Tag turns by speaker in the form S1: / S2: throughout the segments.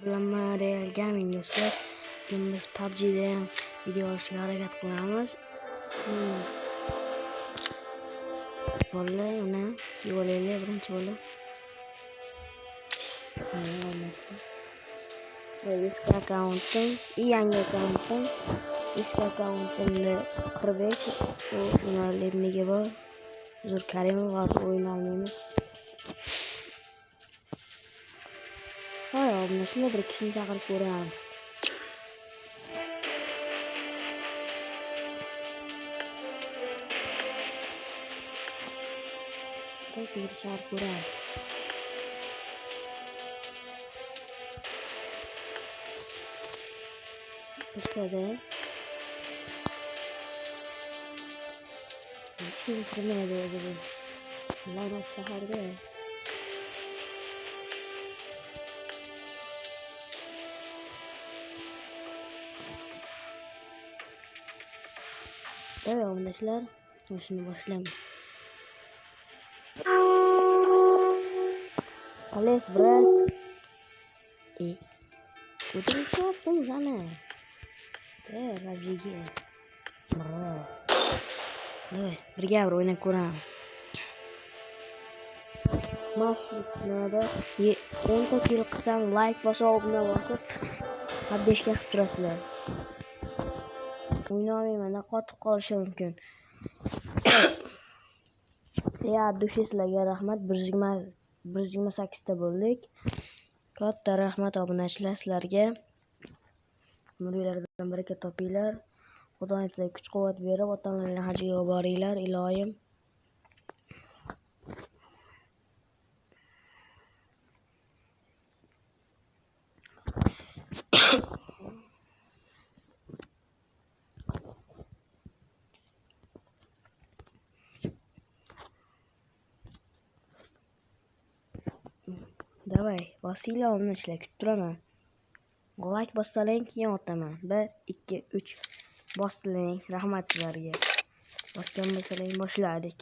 S1: bilan Real Gaming do'stlar. Bugun biz PUBG'da ham video olishga harakat qilamiz. Bolalar mana yo'laylar birinchi bo'lib. Eski akkauntim, yangi akkauntim. Eski akkauntimda 45 o'yinligi bor. Zur Karimov hozir o'yin olmaymiz. Hoy, shuni bir kishini chaqirib ko'ramiz. Bir chaqirib ko'ramiz. Bisada hech kim kirmaydi o'zi bu. La'nat shaharda. Davomlashlar, shuni boshlaymiz. Ales, brat. Kуда yaptın sana? Rabbiga. Ras. Давай, birga bir o'ynab ko'ramiz. Mashqlarda 10 ta kill qilsam, like bosib, obuna bosib, haddeshga qilib turasizlar. O'ynamayman, qotib qolishi mumkin. Ya, dushingizlarga rahmat. 128 ta bo'ldik. Katta rahmat obunachilar sizlarga. Umrlardan baraka topinglar. Xudoim sizlarga kuch-quvvat berib, ota-onalarning hajiga boringlar, iloyim. Davay, bosinglar, obunachilar, kutib turaman. Like bossalang, keyin otaman. 1 2 3 bosdiling. Rahmat sizlarga. Bosgan bo'lsalang boshladik.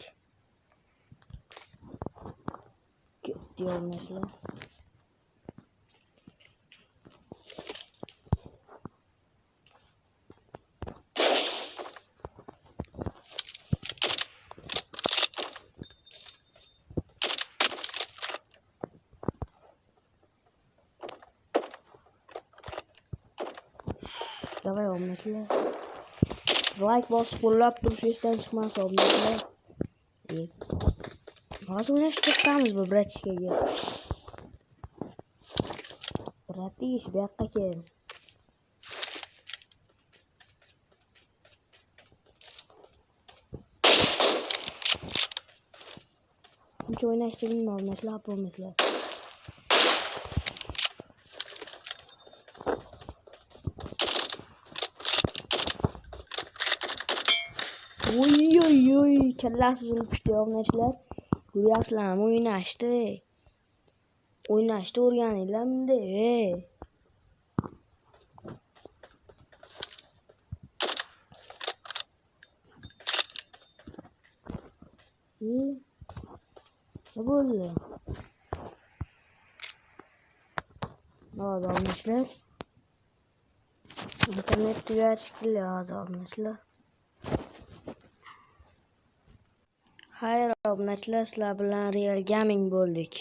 S1: Diyormashlar. Davay obunachilar. Like bosib qo'llab turishdan chiqmas obunachilar. Hozir o'ynashib to'xtamiz bu bratishkaga. Bratish, bu yoqqa kel. Buncha o'ynashni bilmayman, obunachilar bo'lmaslar. Oy, kallasi uzilib tushdi obunachilar. Ko'ryapsizlarmi, o'ynashni o'rganinglar-da. Ne bo'ldi? Hozir obunachilar. İnternet tugashli hozir obunachilar. Xayr obunachilar, sizlar bilan Real Gaming bo'ldik.